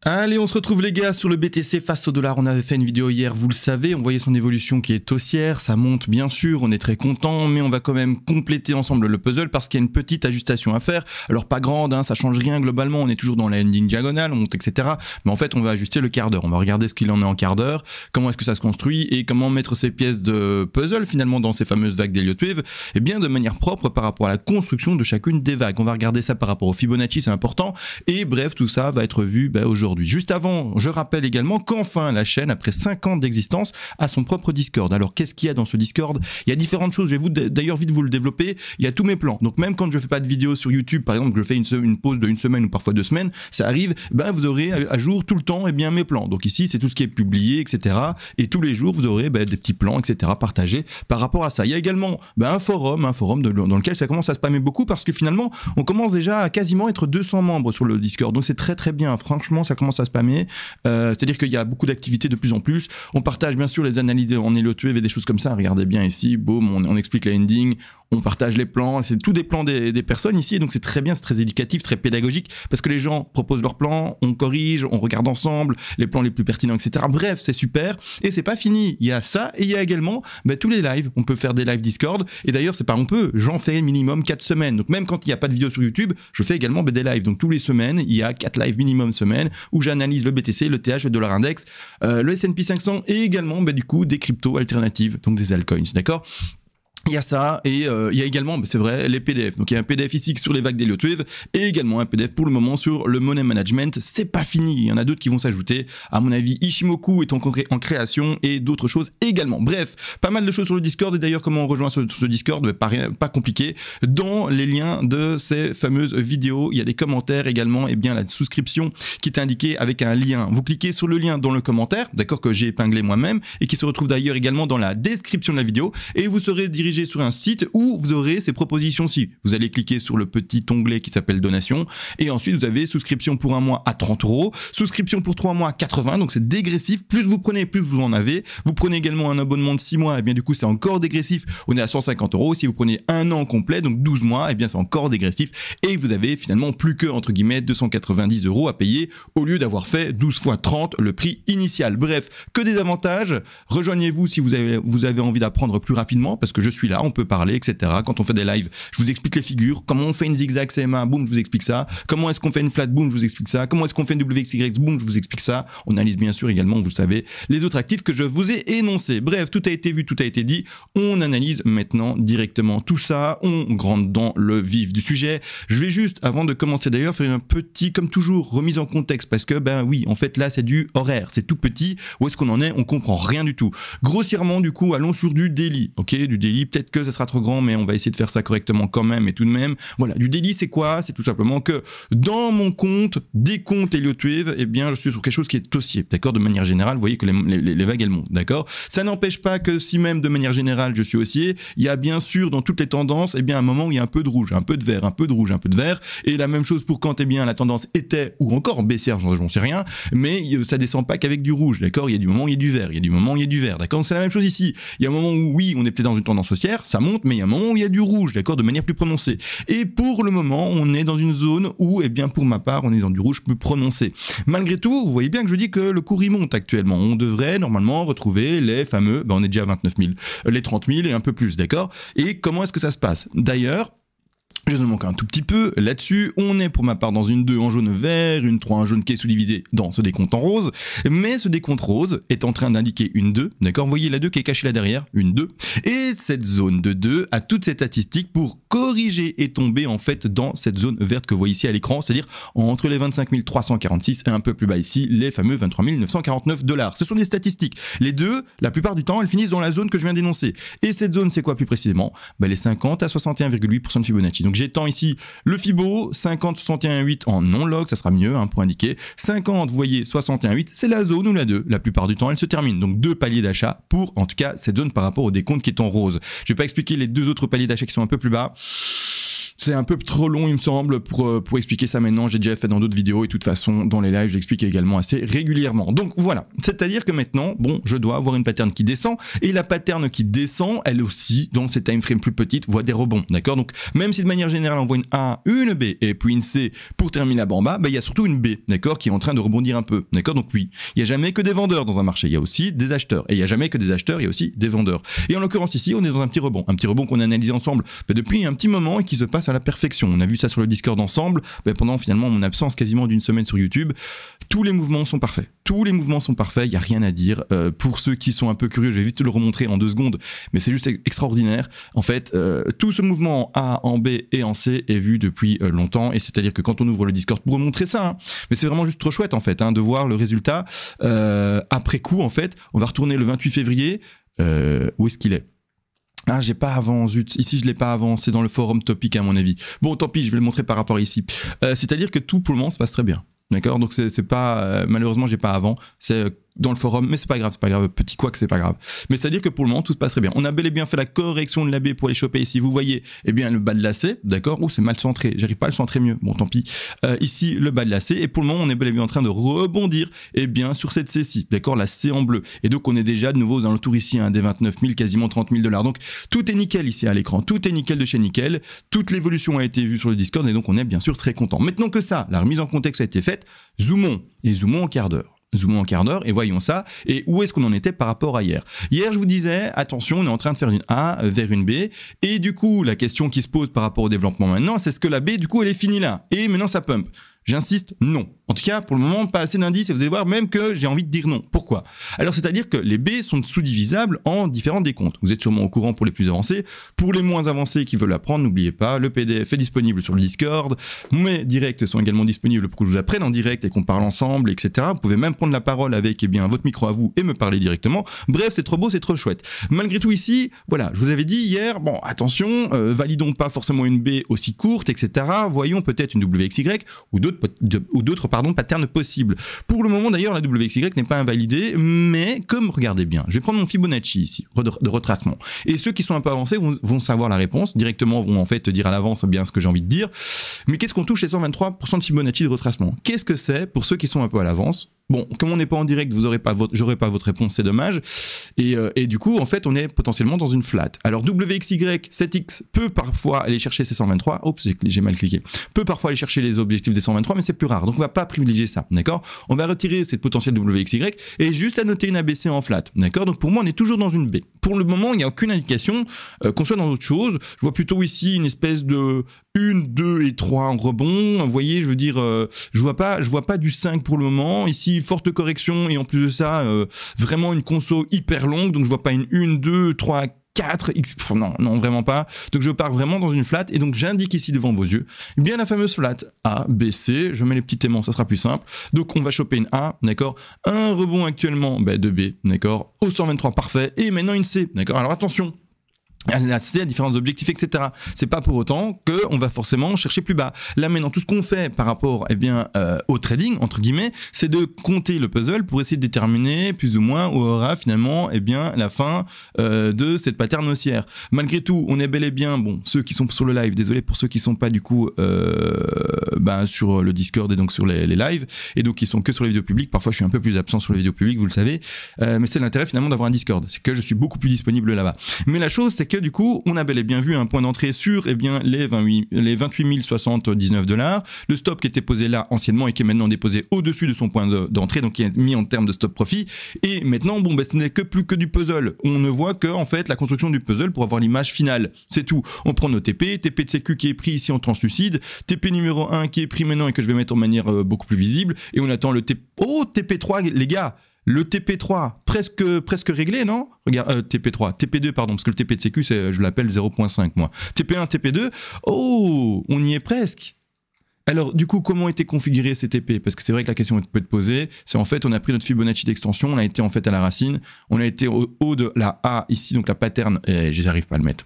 Allez, on se retrouve les gars sur le BTC face au dollar. On avait fait une vidéo hier, vous le savez, on voyait son évolution qui est haussière, ça monte bien sûr, on est très content, mais on va quand même compléter ensemble le puzzle parce qu'il y a une petite ajustation à faire. Alors pas grande, hein, ça change rien globalement, on est toujours dans la ending diagonale, on monte etc. Mais en fait on va ajuster le quart d'heure, on va regarder ce qu'il en est en quart d'heure, comment est-ce que ça se construit et comment mettre ces pièces de puzzle finalement dans ces fameuses vagues d'Elliott Wave, et bien de manière propre par rapport à la construction de chacune des vagues. On va regarder ça par rapport au Fibonacci, c'est important, et bref tout ça va être vu aujourd'hui. Juste avant, je rappelle également qu'enfin la chaîne, après 5 ans d'existence, a son propre Discord. Alors qu'est-ce qu'il y a dans ce Discord? Il y a différentes choses, je vais d'ailleurs vite vous le développer. Il y a tous mes plans. Donc même quand je fais pas de vidéo sur YouTube, par exemple, que je fais une pause de 1 semaine ou parfois 2 semaines, ça arrive, ben vous aurez à jour tout le temps mes plans. Donc ici c'est tout ce qui est publié, etc. Et tous les jours vous aurez des petits plans, etc. partagés par rapport à ça. Il y a également un forum dans lequel ça commence à spammer beaucoup parce que finalement on commence déjà à quasiment être 200 membres sur le Discord. Donc c'est très très bien. Franchement ça commence à spammer. C'est-à-dire qu'il y a beaucoup d'activités de plus en plus. On partage bien sûr les analyses en Elliott Wave et des choses comme ça. Regardez bien ici, boum, on explique la ending, on partage les plans, c'est tout des plans des personnes ici, et donc c'est très bien, c'est très éducatif, très pédagogique, parce que les gens proposent leurs plans, on corrige, on regarde ensemble les plans les plus pertinents, etc. Bref, c'est super, et c'est pas fini. Il y a ça, et il y a également tous les lives. On peut faire des lives Discord, et d'ailleurs c'est pas on peut, j'en fais minimum 4 semaines. Donc même quand il n'y a pas de vidéo sur YouTube, je fais également des lives. Donc tous les semaines, il y a 4 lives minimum semaine où j'analyse le BTC, le TH, le dollar index, le S&P 500 et également du coup des cryptos alternatives, donc des altcoins, d'accord? Il y a ça, et il y a également, c'est vrai, les PDF. Donc il y a un PDF ici sur les vagues d'Elliott Wave, et également un PDF pour le moment sur le Money Management. C'est pas fini, il y en a d'autres qui vont s'ajouter. À mon avis, Ishimoku est en création, et d'autres choses également. Bref, pas mal de choses sur le Discord, et d'ailleurs comment on rejoint ce Discord, pas compliqué. Dans les liens de ces fameuses vidéos, il y a des commentaires également, et bien la souscription qui est indiquée avec un lien. Vous cliquez sur le lien dans le commentaire, d'accord, que j'ai épinglé moi-même, et qui se retrouve d'ailleurs également dans la description de la vidéo, et vous serez dirigé sur un site où vous aurez ces propositions-ci. Vous allez cliquer sur le petit onglet qui s'appelle donation, et ensuite vous avez souscription pour 1 mois à 30 €, souscription pour 3 mois à 80, donc c'est dégressif, plus vous prenez, plus vous en avez. Vous prenez également un abonnement de 6 mois, et bien du coup c'est encore dégressif, on est à 150 €. Si vous prenez 1 an complet, donc 12 mois, et bien c'est encore dégressif, et vous avez finalement plus que, entre guillemets, 290 € à payer, au lieu d'avoir fait 12 fois 30, le prix initial. Bref, que des avantages. Rejoignez-vous si vous avez envie d'apprendre plus rapidement, parce que je suis là, on peut parler, etc. Quand on fait des lives, je vous explique les figures, comment on fait une zigzag CMA, boum, je vous explique ça, comment est-ce qu'on fait une flat, boum, je vous explique ça, comment est-ce qu'on fait une WXY, boum, je vous explique ça. On analyse bien sûr également, vous le savez, les autres actifs que je vous ai énoncés. Bref, tout a été vu, tout a été dit, on analyse maintenant directement tout ça, on rentre dans le vif du sujet. Je vais juste, avant de commencer d'ailleurs, faire un petit, comme toujours, remise en contexte, parce que, oui, en fait, là, c'est du horaire, c'est tout petit, où est-ce qu'on en est, on comprend rien du tout. Grossièrement, du coup, allons sur du daily, ok, du daily, peut-être que ça sera trop grand, mais on va essayer de faire ça correctement quand même, et tout de même. Voilà, du daily, c'est quoi? C'est tout simplement que dans mon compte, des comptes Elliott Wave, eh bien, je suis sur quelque chose qui est haussier, d'accord? De manière générale, vous voyez que les vagues, elles montent, d'accord? Ça n'empêche pas que si même de manière générale, je suis haussier, il y a bien sûr dans toutes les tendances, eh bien, un moment où il y a un peu de rouge, un peu de vert, un peu de rouge, un peu de vert, et la même chose pour quand, eh bien, la tendance était, ou encore baissière, j'en sais rien, mais ça descend pas qu'avec du rouge, d'accord? Il y a du moment où il y a du vert, il y a du moment où il y a du vert, d'accord? C'est la même chose ici. Il y a un moment où, oui, on est peut-être dans une tendance haussière, ça monte, mais il y a un moment où il y a du rouge, d'accord, de manière plus prononcée. Et pour le moment, on est dans une zone où, eh bien, pour ma part, on est dans du rouge plus prononcé. Malgré tout, vous voyez bien que je dis que le cours y monte actuellement. On devrait normalement retrouver les fameux, on est déjà à 29 000, les 30 000 et un peu plus, d'accord? Et comment est-ce que ça se passe? D'ailleurs, je vous manque un tout petit peu là-dessus. On est pour ma part dans une 2 en jaune vert, une 3 en jaune qui est sous-divisée dans ce décompte en rose. Mais ce décompte rose est en train d'indiquer une 2. D'accord? Vous voyez la 2 qui est cachée là derrière, une 2. Et cette zone de 2 a toutes ces statistiques pour corriger et tomber en fait dans cette zone verte que vous voyez ici à l'écran, c'est-à-dire entre les 25 346 et un peu plus bas ici, les fameux 23 949 $. Ce sont des statistiques. Les deux, la plupart du temps, elles finissent dans la zone que je viens d'énoncer. Et cette zone, c'est quoi plus précisément? Les 50 à 61,8% de Fibonacci. Donc j'étends ici le Fibo, 50, 61,8 en non-log, ça sera mieux pour indiquer. 50, vous voyez, 61,8, c'est la zone où la 2, la plupart du temps, elle se termine. Donc 2 paliers d'achat pour, en tout cas, cette zone par rapport au décompte qui est en rose. Je ne vais pas expliquer les 2 autres paliers d'achat qui sont un peu plus bas. C'est un peu trop long, il me semble, pour expliquer ça maintenant. J'ai déjà fait dans d'autres vidéos et de toute façon, dans les lives, je l'explique également assez régulièrement. Donc voilà, c'est-à-dire que maintenant, bon, je dois avoir une pattern qui descend et la pattern qui descend, elle aussi, dans ces time frames plus petites, voit des rebonds, d'accord? Donc même si de manière générale, on voit une A, une B et puis une C pour terminer là-bas en bas, bah, il y a surtout une B, d'accord, qui est en train de rebondir un peu, d'accord? Donc oui, il n'y a jamais que des vendeurs dans un marché, il y a aussi des acheteurs. Et il n'y a jamais que des acheteurs, il y a aussi des vendeurs. Et en l'occurrence ici, on est dans un petit rebond qu'on a analysé ensemble depuis un petit moment et qui se passe à la perfection. On a vu ça sur le Discord ensemble, pendant finalement mon absence quasiment d'une semaine sur YouTube. Tous les mouvements sont parfaits. Tous les mouvements sont parfaits, il n'y a rien à dire. Pour ceux qui sont un peu curieux, je vais vite le remontrer en 2 secondes, mais c'est juste extraordinaire. En fait, tout ce mouvement en A, en B et en C est vu depuis longtemps, et c'est-à-dire que quand on ouvre le Discord pour remontrer ça, hein, mais c'est vraiment juste trop chouette en fait, hein, de voir le résultat après coup. En fait, on va retourner le 28 février. Où est-ce qu'il est ? Ah, j'ai pas avant, zut. Ici, je l'ai pas avant. C'est dans le forum topic, à mon avis. Bon, tant pis, je vais le montrer par rapport à ici. C'est-à-dire que tout, pour le moment, se passe très bien. D'accord? Donc, c'est pas, malheureusement, j'ai pas avant. C'est dans le forum, mais c'est pas grave, petit quoi que c'est pas grave. Mais c'est-à-dire que pour le moment, tout se passe très bien. On a bel et bien fait la correction de la B pour aller choper ici. Vous voyez, eh bien, le bas de la C, d'accord? Oh, c'est mal centré. J'arrive pas à le centrer mieux. Bon, tant pis. Ici, le bas de la C. Et pour le moment, on est bel et bien en train de rebondir, eh bien, sur cette C-ci. D'accord? La C en bleu. Et donc, on est déjà de nouveau aux alentours ici, hein, des 29 000, quasiment 30 000 $. Donc, tout est nickel ici à l'écran. Tout est nickel de chez nickel. Toute l'évolution a été vue sur le Discord et donc, on est bien sûr très content. Maintenant que ça, la remise en contexte a été faite, zoomons en quart d'heure. Zoomons en quart d'heure et voyons ça. Et où est-ce qu'on en était par rapport à hier? Hier, je vous disais, attention, on est en train de faire une A vers une B. Et du coup, la question qui se pose par rapport au développement maintenant, c'est ce que la B, du coup, elle est finie là. Et maintenant, ça pump. J'insiste, non. En tout cas, pour le moment, pas assez d'indices et vous allez voir même que j'ai envie de dire non. Pourquoi? Alors, c'est-à-dire que les B sont sous-divisables en différents décomptes. Vous êtes sûrement au courant pour les plus avancés. Pour les moins avancés qui veulent apprendre, n'oubliez pas, le PDF est disponible sur le Discord. Mes directs sont également disponibles pour que je vous apprenne en direct et qu'on parle ensemble, etc. Vous pouvez même prendre la parole avec, eh bien, votre micro à vous et me parler directement. Bref, c'est trop beau, c'est trop chouette. Malgré tout ici, voilà, je vous avais dit hier, bon, attention, validons pas forcément une B aussi courte, etc. Voyons peut-être une WXY ou d'autres patterns possibles. Pour le moment d'ailleurs la WXY n'est pas invalidée, mais comme regardez bien, je vais prendre mon Fibonacci ici de retracement et ceux qui sont un peu avancés vont savoir la réponse directement, vont en fait dire à l'avance bien ce que j'ai envie de dire. Mais qu'est-ce qu'on touche les 123% de Fibonacci de retracement? Qu'est-ce que c'est pour ceux qui sont un peu à l'avance? Bon, comme on n'est pas en direct, j'aurai pas votre réponse, c'est dommage. Et du coup, en fait, on est potentiellement dans une flat. Alors, WXY, 7X peut parfois aller chercher ces 123. Oups, j'ai mal cliqué. Peut parfois aller chercher les objectifs des 123, mais c'est plus rare. Donc, on va pas privilégier ça, d'accord? On va retirer cette potentielle WXY et juste annoter une ABC en flat, d'accord? Donc, pour moi, on est toujours dans une B. Pour le moment, il n'y a aucune indication qu'on soit dans autre chose. Je vois plutôt ici une espèce de 1, 2 et 3 en rebond. Vous voyez, je veux dire, je vois pas du 5 pour le moment. Ici, forte correction et en plus de ça, vraiment une conso hyper longue. Donc, je vois pas une 1, 2, 3, 4, non, vraiment pas. Donc, je pars vraiment dans une flat et donc, j'indique ici devant vos yeux, eh bien, la fameuse flat A, B, C. Je mets les petits aimants, ça sera plus simple. Donc, on va choper une A, d'accord? Un rebond actuellement, de B, d'accord? Au 123, parfait. Et maintenant, une C, d'accord? Alors, attention. La C a différents objectifs, etc. C'est pas pour autant qu'on va forcément chercher plus bas. Là maintenant, tout ce qu'on fait par rapport, eh bien, au trading entre guillemets, c'est de compter le puzzle pour essayer de déterminer plus ou moins où aura finalement, eh bien, la fin de cette pattern haussière. Malgré tout, on est bel et bien, bon, ceux qui sont sur le live, désolé pour ceux qui sont pas du coup sur le Discord et donc sur les lives et donc qui sont que sur les vidéos publiques. Parfois, je suis un peu plus absent sur les vidéos publiques, vous le savez, mais c'est l'intérêt finalement d'avoir un Discord, c'est que je suis beaucoup plus disponible là-bas. Mais la chose, c'est que du coup, on a bel et bien vu un point d'entrée sur eh bien, les 28 079 $. Le stop qui était posé là anciennement et qui est maintenant déposé au-dessus de son point d'entrée, donc qui est mis en termes de stop profit. Et maintenant, bon, ce n'est que plus que du puzzle. On ne voit que en fait la construction du puzzle pour avoir l'image finale. C'est tout. On prend nos TP, TP de sécu qui est pris ici en translucide, TP numéro 1 qui est pris maintenant et que je vais mettre en manière beaucoup plus visible. Et on attend le TP. Oh, TP3, les gars! Le TP3, presque réglé, non? Regarde, TP3, TP2, pardon, parce que le TP de sécu, je l'appelle 0.5, moi. TP1, TP2, oh, on y est presque. Alors, du coup, comment étaient configurés ces TP? Parce que c'est vrai que la question peut être posée. C'est en fait, on a pris notre Fibonacci d'extension, on a été en fait à la racine, on a été au haut de la A ici, donc la pattern, et j'arrive pas à le mettre.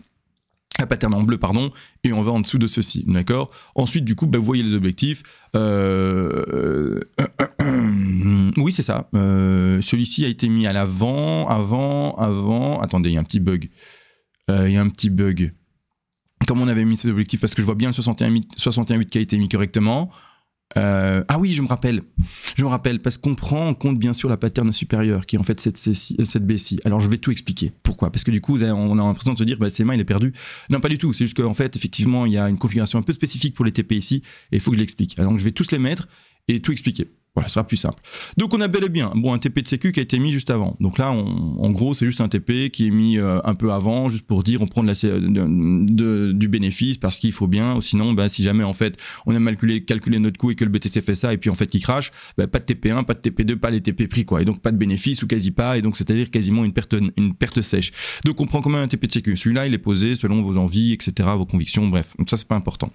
La pattern en bleu, pardon, et on va en dessous de ceci, d'accord? Ensuite, du coup, vous voyez les objectifs. Oui, c'est ça. Celui-ci a été mis à l'avant, avant. Attendez, il y a un petit bug. comme on avait mis ces objectifs, parce que je vois bien le 61.8 qui a été mis correctement. Ah oui, je me rappelle, parce qu'on prend en compte bien sûr la pattern supérieure, qui est en fait cette baie-ci. Alors je vais tout expliquer. Pourquoi? Parce que du coup, on a l'impression de se dire, bah, CMA il est perdu. Non, pas du tout. C'est juste qu'en fait, effectivement, il y a une configuration un peu spécifique pour les TP ici, et il faut que je l'explique. Alors donc, je vais tous les mettre et tout expliquer. Voilà, ce sera plus simple. Donc on a bel et bien un TP de sécu qui a été mis juste avant. Donc là, en gros, c'est juste un TP qui est mis un peu avant, juste pour dire on prend du bénéfice parce qu'il faut bien. Ou sinon, bah, si jamais en fait on a mal calculé notre coût et que le BTC fait ça et puis en fait il crache, bah, pas de TP1, pas de TP2, pas les TP pris quoi. Et donc pas de bénéfice ou quasi pas. Et donc c'est-à-dire quasiment une perte sèche. Donc on prend quand même un TP de sécu. Celui-là, il est posé selon vos envies, etc., vos convictions. Bref, donc ça c'est pas important.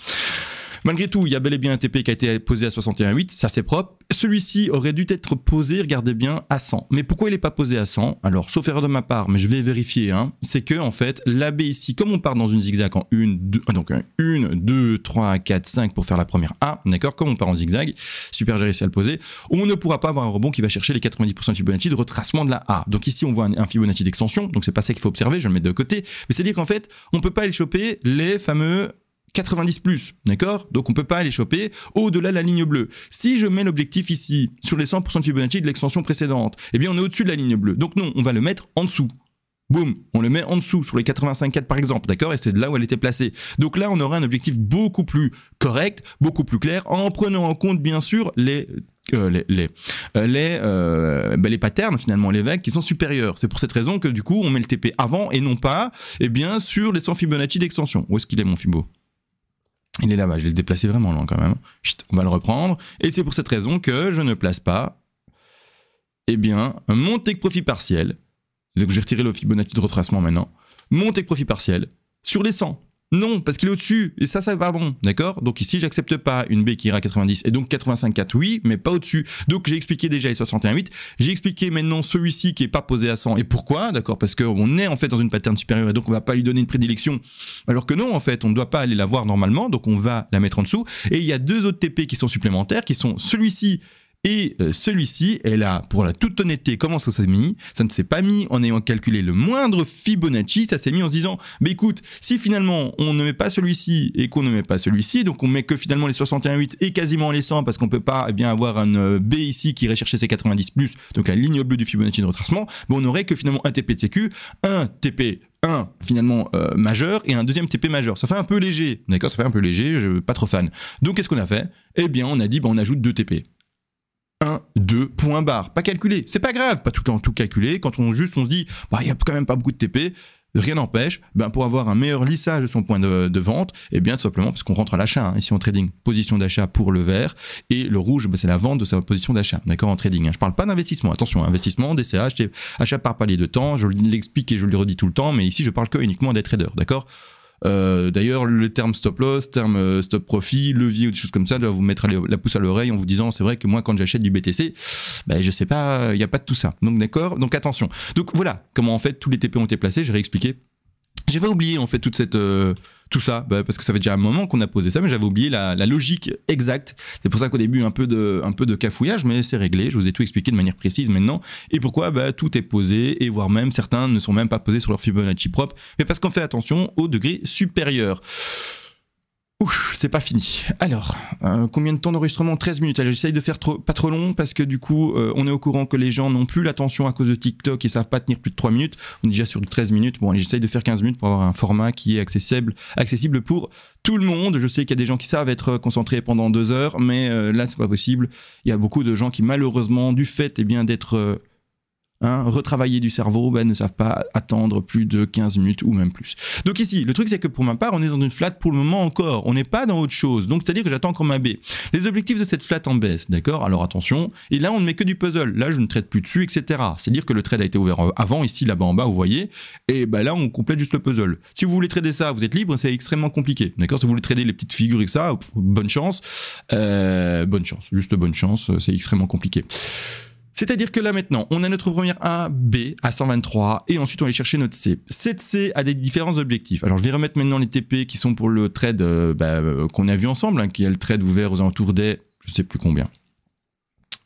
Malgré tout, il y a bel et bien un TP qui a été posé à 61.8, ça c'est propre. Celui-ci aurait dû être posé, regardez bien, à 100. Mais pourquoi il n'est pas posé à 100? Alors, sauf erreur de ma part, mais je vais vérifier, hein, c'est que en fait, la baie ici, comme on part dans une zigzag en 1, 2, 3, 4, 5 pour faire la première A, d'accord? Comme on part en zigzag, super, j'ai réussi à le poser, on ne pourra pas avoir un rebond qui va chercher les 90% de Fibonacci de retracement de la A. Donc ici, on voit un Fibonacci d'extension, donc c'est pas ça qu'il faut observer, je vais le mettre de côté, mais c'est-à-dire qu'en fait, on ne peut pas aller choper les fameux 90 plus, d'accord? Donc on peut pas aller choper au-delà de la ligne bleue. Si je mets l'objectif ici sur les 100% de Fibonacci de l'extension précédente, eh bien on est au-dessus de la ligne bleue. Donc non, on va le mettre en dessous. Boum, on le met en dessous, sur les 85,4 par exemple, d'accord? Et c'est de là où elle était placée. Donc là, on aura un objectif beaucoup plus correct, beaucoup plus clair, en prenant en compte bien sûr les patterns finalement, les vagues qui sont supérieures. C'est pour cette raison que du coup, on met le TP avant et non pas, eh bien, sur les 100 Fibonacci d'extension. Où est-ce qu'il est mon Fibo? Il est là-bas, je l'ai déplacé vraiment loin quand même. Chut, on va le reprendre. Et c'est pour cette raison que je ne place pas, eh bien, mon take profit partiel. Donc j'ai retiré le Fibonacci de retracement maintenant. Mon take profit partiel sur les 100. Non, parce qu'il est au-dessus. Et ça va bon, d'accord? Donc ici, j'accepte pas une baie qui ira à 90. Et donc 85,4, oui, mais pas au-dessus. Donc j'ai expliqué déjà les 61,8. J'ai expliqué maintenant celui-ci qui est pas posé à 100. Et pourquoi? D'accord? Parce qu'on est en fait dans une pattern supérieure et donc on va pas lui donner une prédilection. Alors que non, en fait, on ne doit pas aller la voir normalement. Donc on va la mettre en dessous. Et il y a deux autres TP qui sont supplémentaires, qui sont celui-ci et celui-ci. Et là, pour la toute honnêteté, comment ça s'est mis? Ça ne s'est pas mis en ayant calculé le moindre Fibonacci, ça s'est mis en se disant, bah écoute, si finalement on ne met pas celui-ci et qu'on ne met pas celui-ci, donc on met que finalement les 61,8 et quasiment les 100 parce qu'on peut pas bien avoir un B ici qui irait chercher ses 90 plus, donc la ligne bleue du Fibonacci de retracement, bah on n'aurait que finalement un TP de sécu, un TP finalement majeur et un deuxième TP majeur. Ça fait un peu léger, d'accord? Ça fait un peu léger, je suis pas trop fan. Donc qu'est-ce qu'on a fait? Eh bien on a dit, bah on ajoute 2 TP. 1, 2, point barre. Pas calculé. C'est pas grave, pas tout le temps tout calculé. Quand on se dit, bah, il y a quand même pas beaucoup de TP, rien n'empêche, ben, pour avoir un meilleur lissage de son point de vente, et bien tout simplement parce qu'on rentre à l'achat, hein, ici en trading, position d'achat pour le vert, et le rouge, ben, c'est la vente de sa position d'achat, d'accord, en trading. Hein. Je parle pas d'investissement, attention, investissement, DCA, achat par palier de temps, je l'explique et je le redis tout le temps, mais ici je parle que uniquement des traders, d'accord? D'ailleurs, le terme stop loss, terme stop profit, levier ou des choses comme ça doivent vous mettre la pouce à l'oreille en vous disant c'est vrai que moi quand j'achète du BTC, ben, je sais pas, il n'y a pas de tout ça. Donc d'accord, donc attention. Donc voilà comment en fait tous les TP ont été placés, j'ai réexpliqué. J'avais oublié en fait tout ça, bah, parce que ça fait déjà un moment qu'on a posé ça, mais j'avais oublié la logique exacte. C'est pour ça qu'au début un peu de cafouillage, mais c'est réglé. Je vous ai tout expliqué de manière précise maintenant. Et pourquoi? Bah, tout est posé, et voire même certains ne sont même pas posés sur leur Fibonacci propre, mais parce qu'on fait attention au degré supérieur. Ouf, c'est pas fini. Alors, combien de temps d'enregistrement? 13 minutes. J'essaye de faire pas trop long parce que du coup, on est au courant que les gens n'ont plus l'attention à cause de TikTok et savent pas tenir plus de 3 minutes. On est déjà sur 13 minutes. Bon, j'essaye de faire 15 minutes pour avoir un format qui est accessible pour tout le monde. Je sais qu'il y a des gens qui savent être concentrés pendant 2 heures, mais là, c'est pas possible. Il y a beaucoup de gens qui, malheureusement, du fait d'être retravailler du cerveau, ne savent pas attendre plus de 15 minutes ou même plus. Donc ici, le truc c'est que pour ma part, on est dans une flat pour le moment encore, on n'est pas dans autre chose, donc c'est-à-dire que j'attends encore ma baie. Les objectifs de cette flat en baisse, d'accord? Alors attention, et là on ne met que du puzzle, là je ne trade plus dessus, etc. C'est-à-dire que le trade a été ouvert avant, ici, là-bas en bas, vous voyez, et là on complète juste le puzzle. Si vous voulez trader ça, vous êtes libre, c'est extrêmement compliqué, d'accord? Si vous voulez trader les petites figures et ça, bonne chance, juste bonne chance, c'est extrêmement compliqué. C'est-à-dire que là maintenant, on a notre première A, B à 123 et ensuite on va aller chercher notre C. Cette C a des différents objectifs. Alors je vais remettre maintenant les TP qui sont pour le trade qu'on a vu ensemble, qui est le trade ouvert aux alentours des, je sais plus combien.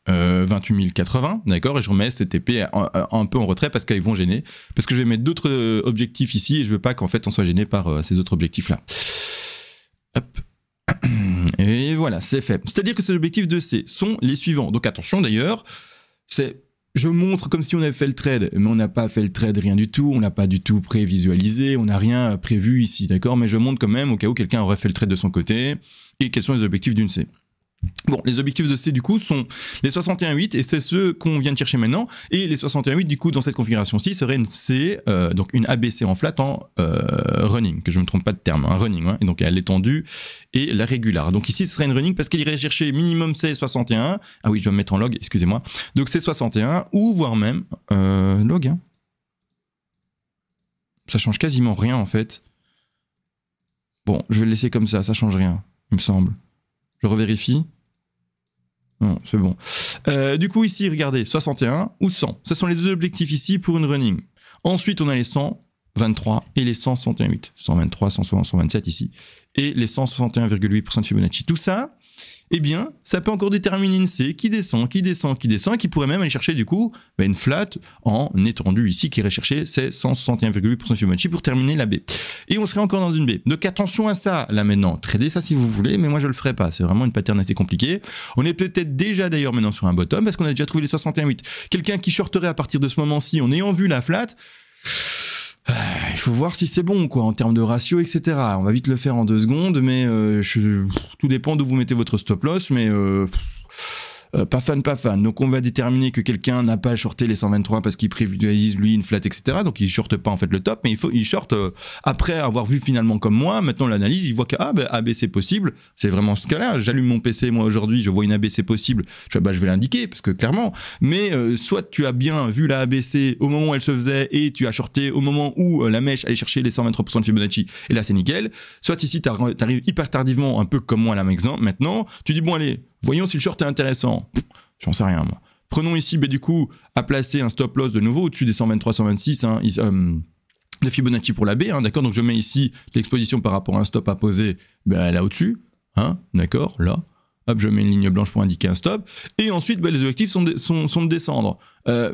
28 080, d'accord, et je remets ces TP un peu en retrait parce qu'ils vont gêner, parce que je vais mettre d'autres objectifs ici et je veux pas qu'en fait on soit gêné par ces autres objectifs là. Hop. Et voilà, c'est fait. C'est-à-dire que ces objectifs de C sont les suivants. Donc attention d'ailleurs, je montre comme si on avait fait le trade, mais on n'a pas fait le trade, rien du tout, on n'a pas du tout prévisualisé, on n'a rien prévu ici, d'accord, mais je montre quand même au cas où quelqu'un aurait fait le trade de son côté et quels sont les objectifs d'une C. Bon, les objectifs de C du coup sont les 61.8 et c'est ceux qu'on vient de chercher maintenant, et les 61.8 du coup dans cette configuration-ci serait une C, donc une ABC en flat en running, que je ne me trompe pas de terme, un running, hein, et donc il y a l'étendue et la régular. Donc ici ce serait une running parce qu'il irait chercher minimum C 61, ah oui je dois me mettre en log, excusez-moi, donc C 61 ou voire même log, hein. Ça change quasiment rien en fait. Bon, je vais le laisser comme ça change rien, il me semble. Je revérifie. Non, c'est bon. Du coup, ici, regardez, 61 ou 100. Ce sont les deux objectifs ici pour une running. Ensuite, on a les 123 et les 161.8. 123, 160, 127 ici. Et les 161,8% de Fibonacci. Tout ça, eh bien, ça peut encore déterminer une C qui descend, qui descend, qui descend, et qui pourrait même aller chercher, du coup, une flat en étendue ici, qui irait chercher ces 161,8% de Fibonacci pour terminer la B. Et on serait encore dans une B. Donc attention à ça, là maintenant. Tradez ça si vous voulez, mais moi je le ferai pas. C'est vraiment une pattern assez compliquée. On est peut-être déjà d'ailleurs maintenant sur un bottom, parce qu'on a déjà trouvé les 61,8. Quelqu'un qui shorterait à partir de ce moment-ci, en ayant vu la flat, il faut voir si c'est bon, quoi, en termes de ratio, etc. On va vite le faire en 2 secondes, mais tout dépend d'où vous mettez votre stop loss, mais pas fan. Donc on va déterminer que quelqu'un n'a pas shorté les 123 parce qu'il privilégie lui une flat, etc. Donc il shorte pas en fait le top, mais il short après avoir vu finalement comme moi. Maintenant l'analyse, il voit que AB c'est possible. C'est vraiment ce cas-là. J'allume mon PC moi aujourd'hui, je vois une ABC possible. Je vais l'indiquer parce que clairement. Mais soit tu as bien vu la ABC au moment où elle se faisait et tu as shorté au moment où la mèche allait chercher les 123% de Fibonacci et là c'est nickel. Soit ici tu arrives hyper tardivement, un peu comme moi là maintenant. Tu dis bon allez. Voyons si le short est intéressant. J'en sais rien, moi. Prenons ici, du coup, à placer un stop loss de nouveau au-dessus des 123, 126 hein, de Fibonacci pour la B. Hein, d'accord. Donc je mets ici l'exposition par rapport à un stop à poser là au-dessus. Hein, d'accord, là. Hop, je mets une ligne blanche pour indiquer un stop. Et ensuite, les objectifs sont de descendre. Le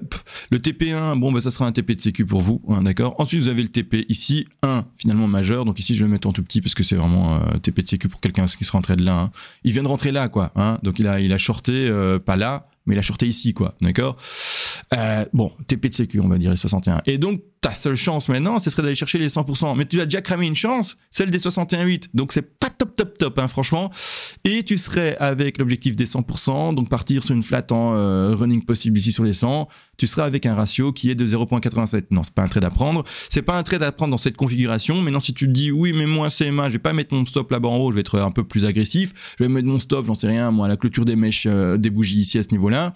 TP1, bon, ça sera un TP de sécu pour vous, hein, d'accord. Ensuite, vous avez le TP ici, 1, finalement majeur. Donc ici, je vais le mettre en tout petit parce que c'est vraiment TP de sécu pour quelqu'un qui se rentrait de là. Hein. Il vient de rentrer là, quoi. Hein, donc il a shorté, pas là, mais il a shorté ici, quoi. D'accord. Bon, TP de sécu, on va dire les 61. Et donc, ta seule chance maintenant, ce serait d'aller chercher les 100%. Mais tu as déjà cramé une chance, celle des 61,8. Donc c'est pas top, hein, franchement. Et tu serais avec l'objectif des 100%, donc partir sur une flat en running possible ici sur les 100. Tu seras avec un ratio qui est de 0.87. Non, c'est pas un trade à prendre. C'est pas un trade à prendre dans cette configuration. Maintenant, si tu te dis, oui, mais moi, CMA, je vais pas mettre mon stop là-bas en haut, je vais être un peu plus agressif. Je vais mettre mon stop, j'en sais rien, moi, à la clôture des mèches, des bougies ici à ce niveau-là.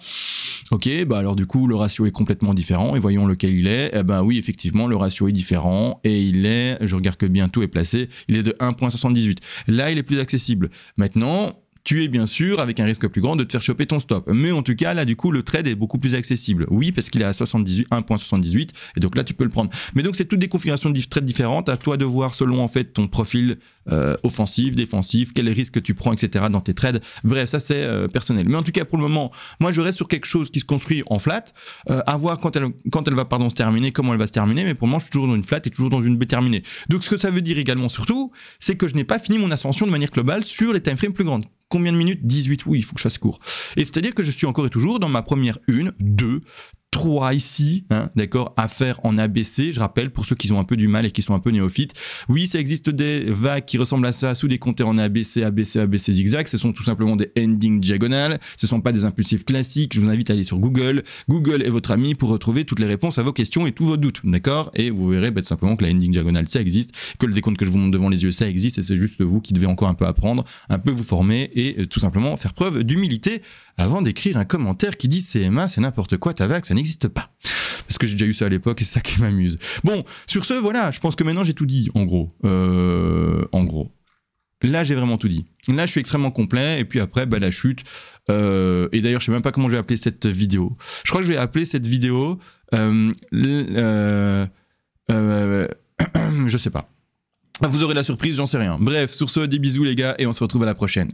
Ok, alors du coup, le ratio est complètement différent. Et voyons lequel il est. Eh ben oui, effectivement, le ratio est différent. Et il est, je regarde que bien tout est placé, il est de 1.78. Là, il est plus accessible. Maintenant, tu es bien sûr avec un risque plus grand de te faire choper ton stop. Mais en tout cas, là, du coup, le trade est beaucoup plus accessible. Oui, parce qu'il est à 1.78, et donc là, tu peux le prendre. Mais donc, c'est toutes des configurations de trade différentes. À toi de voir selon, en fait, ton profil offensif, défensif, quels risques tu prends, etc. dans tes trades. Bref, ça, c'est personnel. Mais en tout cas, pour le moment, moi, je reste sur quelque chose qui se construit en flat. À voir quand elle va, se terminer, comment elle va se terminer. Mais pour le moment, je suis toujours dans une flat et toujours dans une B terminée. Donc, ce que ça veut dire également, surtout, c'est que je n'ai pas fini mon ascension de manière globale sur les timeframes plus grandes. Combien de minutes? 18, oui, il faut que je fasse court. Et c'est-à-dire que je suis encore et toujours dans ma première 1, 2, 3 ici, hein, d'accord, à faire en ABC, je rappelle, pour ceux qui ont un peu du mal et qui sont un peu néophytes. Oui, ça existe des vagues qui ressemblent à ça, sous des compteurs en ABC, ABC, ABC, zigzag. Ce sont tout simplement des ending diagonales. Ce ne sont pas des impulsifs classiques. Je vous invite à aller sur Google. Google est votre ami pour retrouver toutes les réponses à vos questions et tous vos doutes, d'accord? Et vous verrez tout simplement que la ending diagonale, ça existe, que le décompte que je vous montre devant les yeux, ça existe, et c'est juste vous qui devez encore un peu apprendre, un peu vous former et tout simplement faire preuve d'humilité avant d'écrire un commentaire qui dit CMA, c'est n'importe quoi, ta vague, ça n'existe pas. Parce que j'ai déjà eu ça à l'époque et c'est ça qui m'amuse. Bon, sur ce, voilà, je pense que maintenant j'ai tout dit, en gros. Là, j'ai vraiment tout dit. Là, je suis extrêmement complet. Et puis après, la chute. Et d'ailleurs, je sais même pas comment je vais appeler cette vidéo. Je crois que je vais appeler cette vidéo... je sais pas. Vous aurez la surprise, j'en sais rien. Bref, sur ce, des bisous les gars, et on se retrouve à la prochaine.